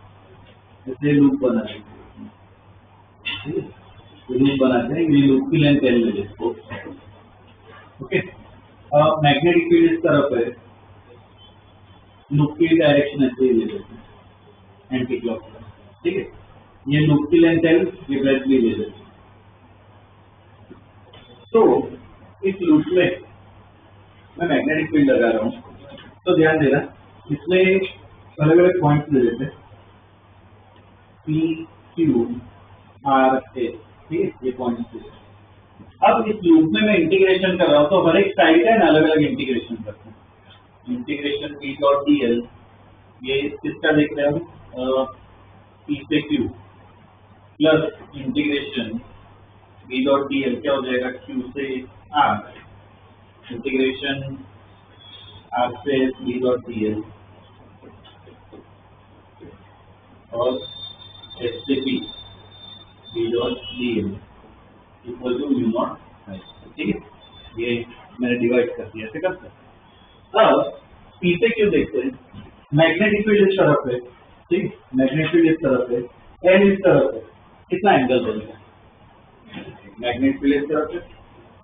जैसे लूप बनानी है। लूप बनाते हैं, ये लूप की लेंथ एल ले लेते। ओके, मैग्नेटिक फील्ड इस तरफ है, लूप की डायरेक्शन ऐसे ही ले लेते हैं, एंटी क्लॉकवाइज। ठीक है, ये लूप की लेंथ एल, ये ब्रेथ भी ले लेते हैं। तो इस लूप में मैं मैग्नेटिक फील्ड लगा रहा हूँ, तो ध्यान देना इसमें अलग अलग पॉइंट्स ले लेते हैं, पी क्यू आर एस। ठीक है, ये पॉइंट्स। अब इस लूप में मैं इंटीग्रेशन कर रहा हूँ, तो हर एक साइड है ना अलग अलग इंटीग्रेशन करते हैं। Integration P dot D L, ये किसका देख रहे हो? पी से Q, plus integration B dot D L क्या हो जाएगा? क्यू से आर, इंटीग्रेशन आर से बी डॉट डी एल, और एस से B dot D L equal to mu naught I. ठीक है, ये मैंने डिवाइड कर दिया, ऐसे कर सकते। अब पी से क्यू देखते हैं। मैग्नेटिक फील्ड इस तरफ है, ठीक, मैग्नेटिक फील्ड इस तरफ है, एल इस तरफ है, कितना एंगल बनेगा? मैग्नेटिक फील्ड इस तरफ है,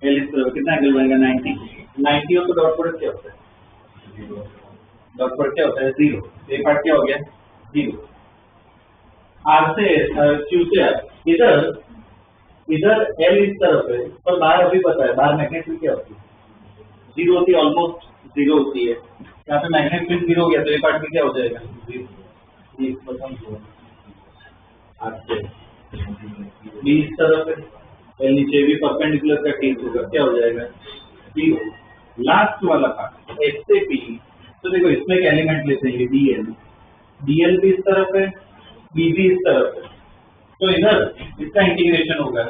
एल इस तरफ, कितना एंगल बनेगा? 90। 90 हो तो डॉट प्रोडक्ट क्या होता है? डॉट प्रोडक्ट क्या होता है? 0। एक पार्ट क्या हो गया? 0। आर से क्यू से आर, इधर इधर एल इस तरफ है, पर बाहर अभी पता है बाहर मैग्नेटिक फील्ड क्या होती है? 0 होती है, ऑलमोस्ट 0 होती है। यहाँ पे मैग्नेटिक फील्ड 0 हो गया तो ये पार्ट में क्या हो जाएगा? 0। बी इस तरफ है, एल नीचे भी परपेंडिकुलर का केस होगा, क्या हो जाएगा? 0। लास्ट वाला पार्ट एस से पी, तो देखो इसमें एक एलिमेंट लेते हैं डी एल, डी एल भी इस तरफ है, बी भी इस तरफ है, तो इधर इसका इंटीग्रेशन होगा,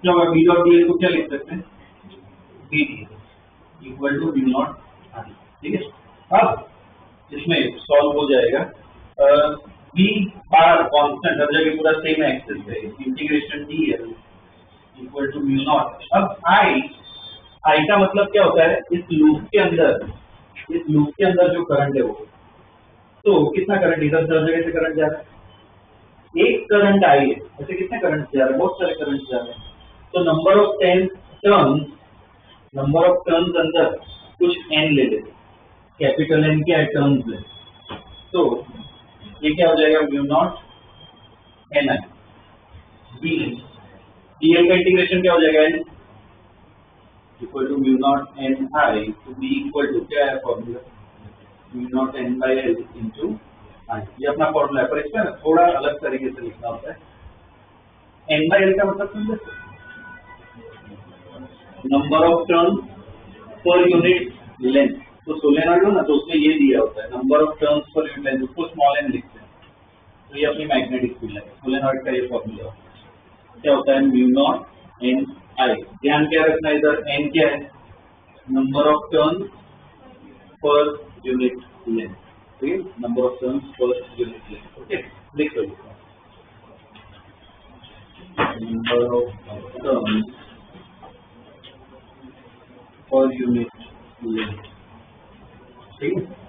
क्या होगा? बी डॉट डी एल को क्या लिख सकते हैं? B D equal to mu naught I. ठीक है, अब इसमें सॉल्व हो जाएगा। बी बार कांस्टेंट, हर जगह पूरा सेम एक्सिस है, integration d L equal to mu naught. अब आई, आई का मतलब क्या होता है? इस लूप के अंदर, इस लूप के अंदर जो करंट है वो, तो कितना करंट इधर से हर जगह से करंट जा रहा है? एक करंट आई है, ऐसे कितने करंट जा रहे हैं? बहुत सारे करंट जा रहे हैं। तो number of turns number of turns अंदर कुछ n ले लेते, कैपिटल N क्या है टर्न्स ले, तो ये क्या हो जाएगा mu naught N I DL का इंटीग्रेशन क्या हो जाएगा n equal to mu naught N I to B equal to क्या है formula mu naught N by L into I, ये अपना फॉर्मूला है, पर इसका थोड़ा अलग तरीके से लिखना होता है। एन बाई एल का मतलब समझे, number of turn per unit length, तो सोलेनॉइड हो ना तो उसमें ये दिया होता है number of turns per unit length, उसको स्मॉल एन लिखते हैं, तो ये अपनी मैग्नेटिक फील्ड है, सोलेनॉइड का ये फॉर्मूला होता है। क्या होता है म्यू नॉट एन आई, ध्यान क्या रखना इधर एन क्या है number of turn per unit length, ठीक है, number of turns per unit length, okay लिख लो number of turns per unit length, ठीक है।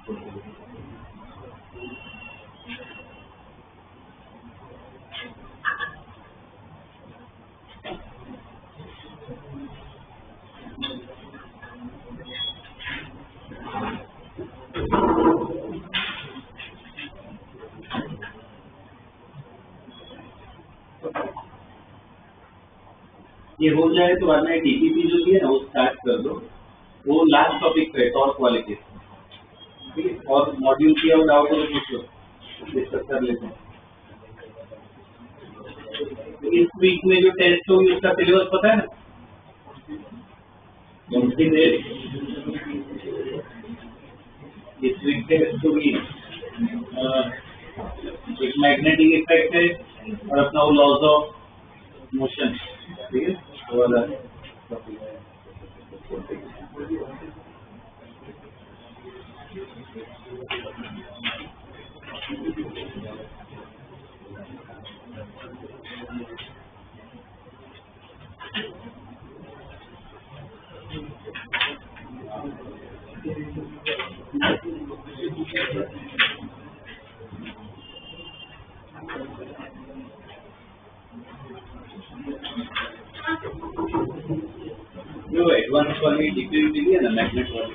ये हो जाए तो बाद में टीपीपी जो भी है ना वो स्टार्ट कर दो। वो लास्ट टॉपिक पे टॉर्क वाले केस, ठीक है? और मॉड्यूल किया हो डाउट हो तो पूछ लो, डिस्कस कर लेते हैं। इस वीक में जो टेस्ट होगी उसका सिलेबस पता है ना? इस वीक टेस्ट होगी, एक मैग्नेटिक इफेक्ट है और अपना वो लॉज ऑफ मोशन, ठीक है? वो वाला टॉपिक है। जो एडवांस वाली डिग्री है ना मैग्नेट वाली,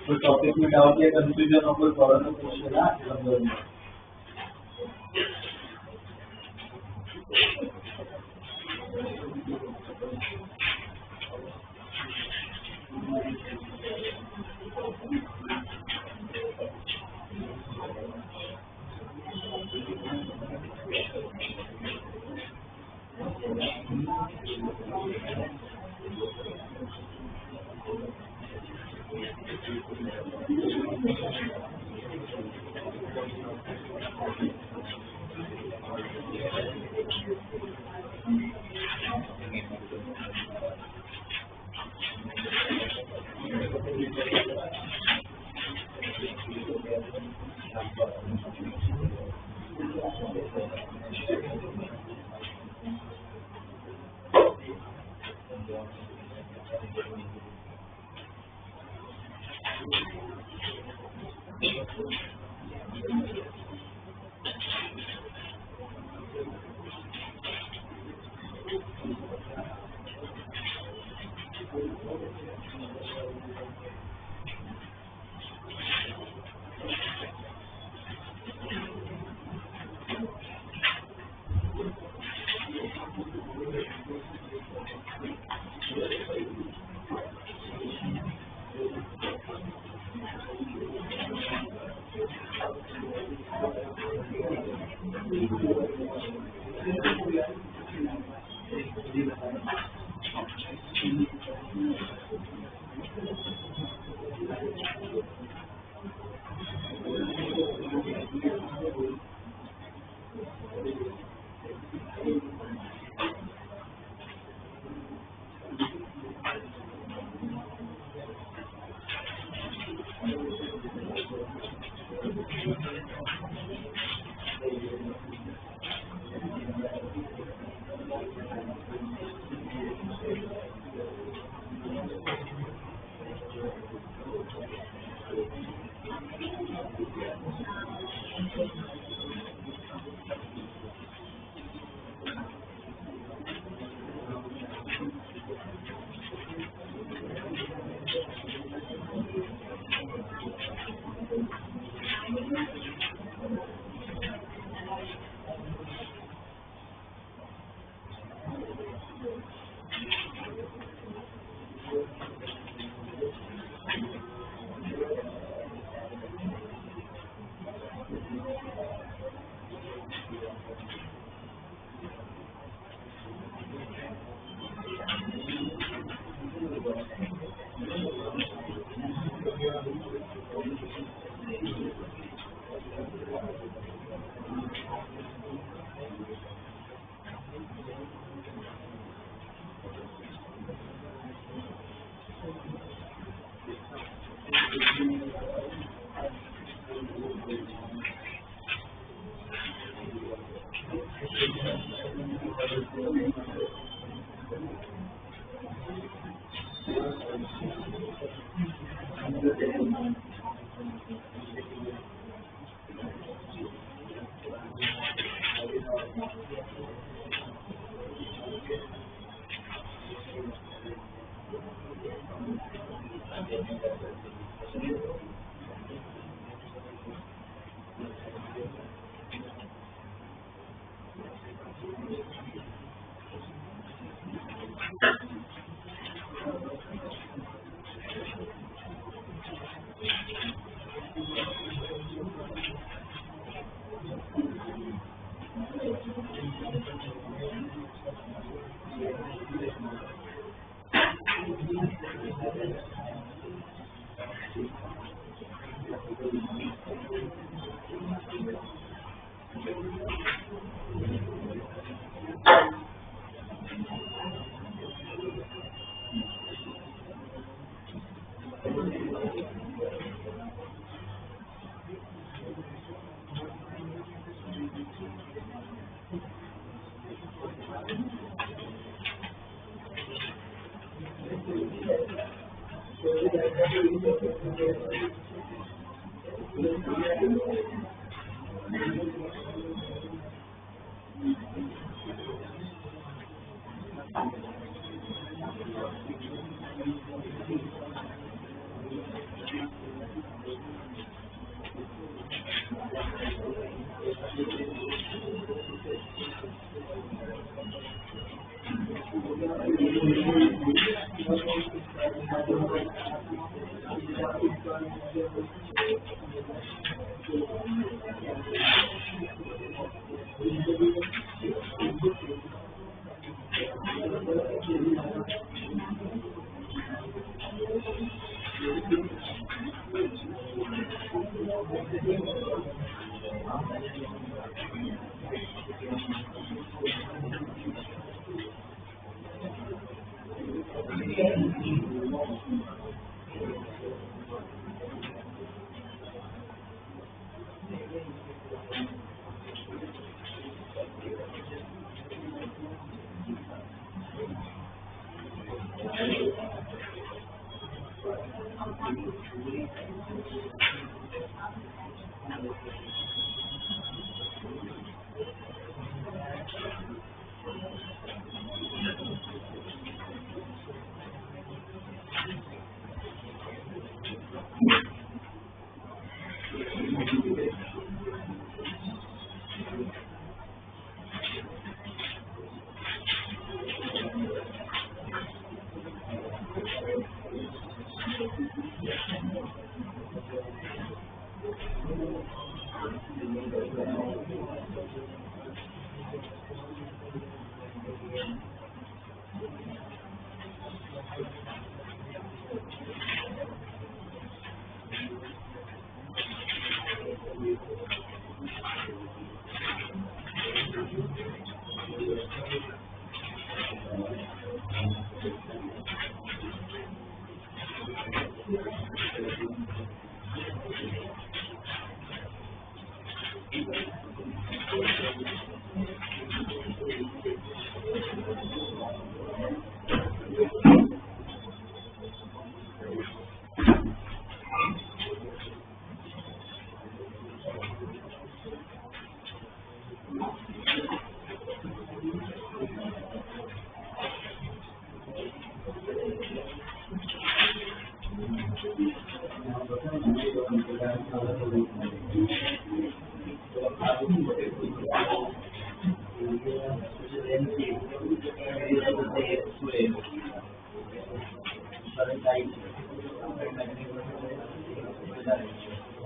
तो टॉपिक में डाउट या कंफ्यूजन हो कोई फौरन पूछ लेना संदर्भ में।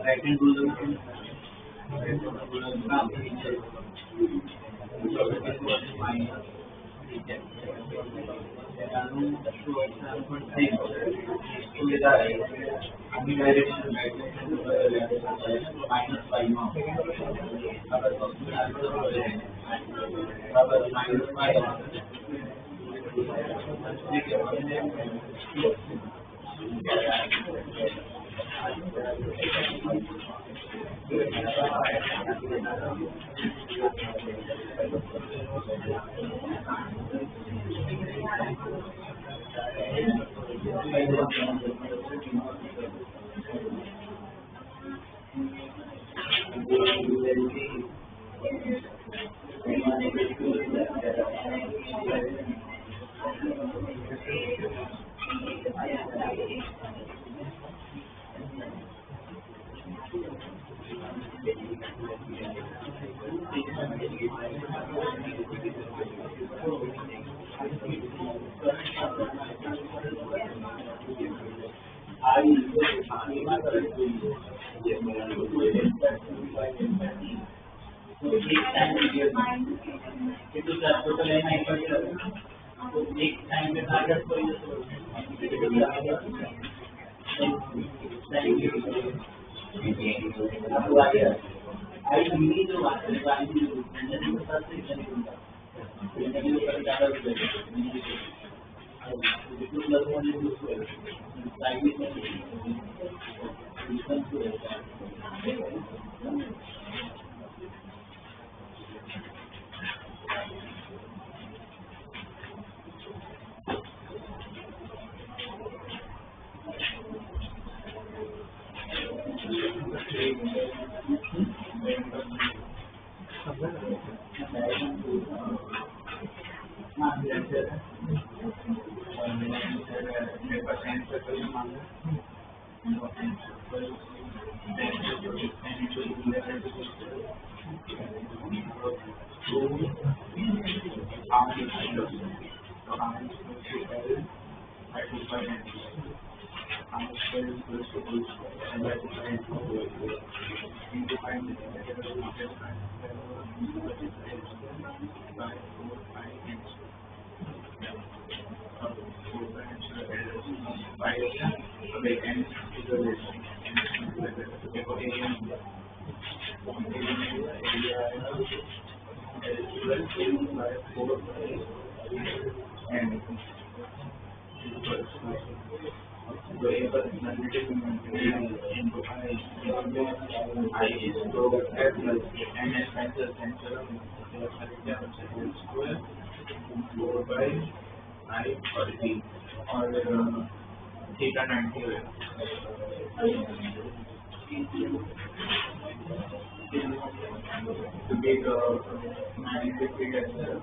I can do the theta 90 होगा। To take 90 degree as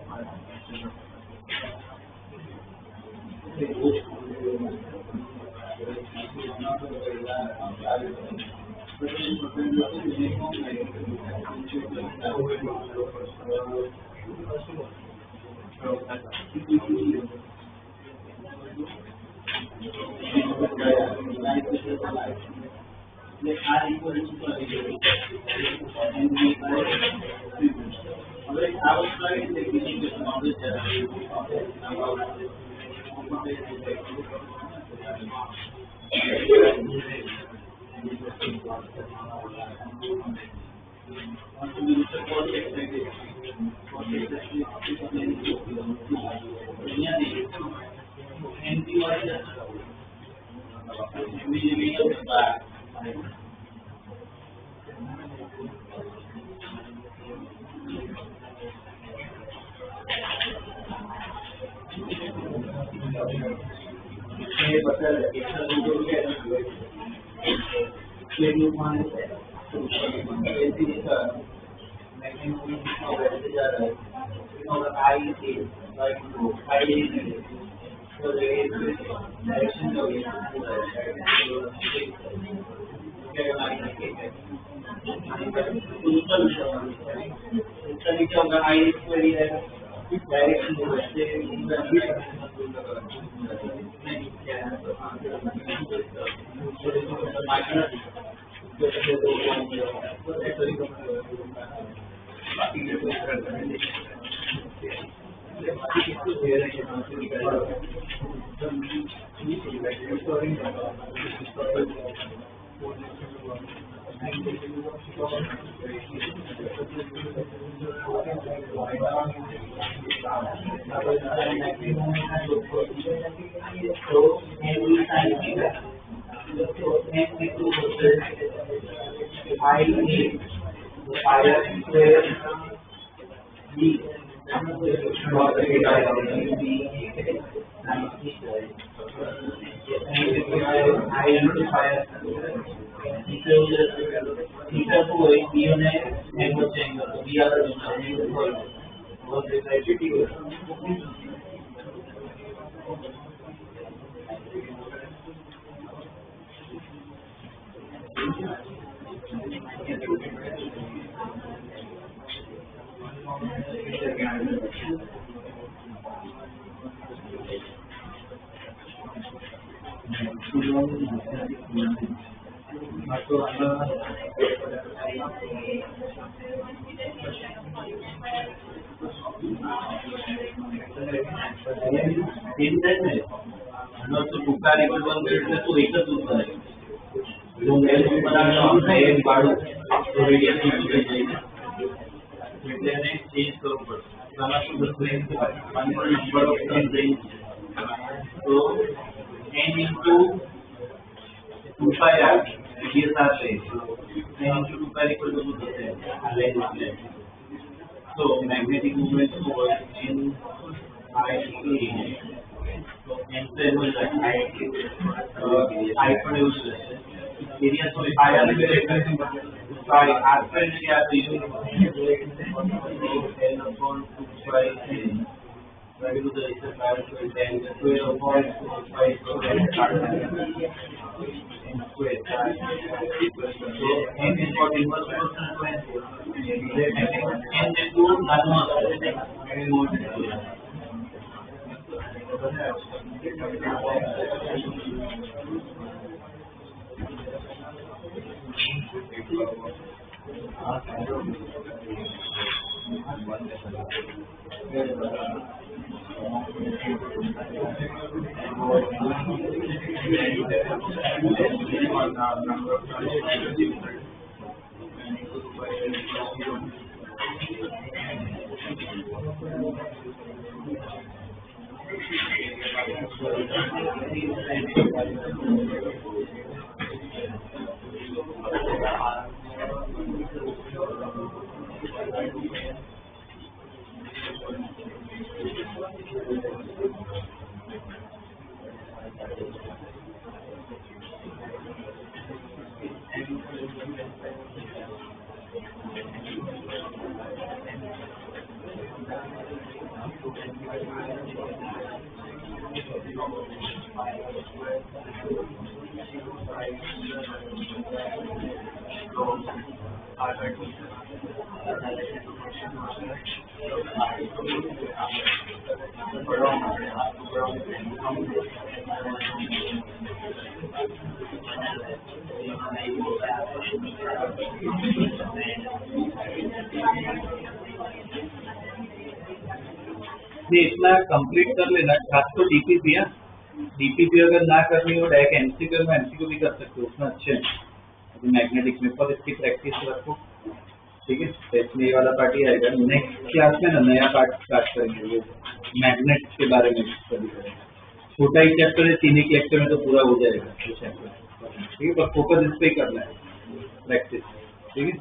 नहीं, इतना कंप्लीट कर लेना, खास तो डीपीपी है। डीपीपी अगर ना करनी हो डायरेक्ट एमसीक्यू में एमसीक्यू भी कर सकते हो, उसमें अच्छे हैं। अभी मैग्नेटिक में पर इसकी प्रैक्टिस रखो, ठीक है। तो इसमें ये वाला पार्ट ही आएगा। नेक्स्ट क्लास में ना नया पार्ट स्टार्ट करेंगे, वो मैग्नेट के बारे में स्टडी करेंगे। छोटा ही चैप्टर है, 3 एक लेक्चर में तो पूरा हो जाएगा वो चैप्टर, ठीक है। पर फोकस इस पे ही करना है, प्रैक्टिस, ठीक है।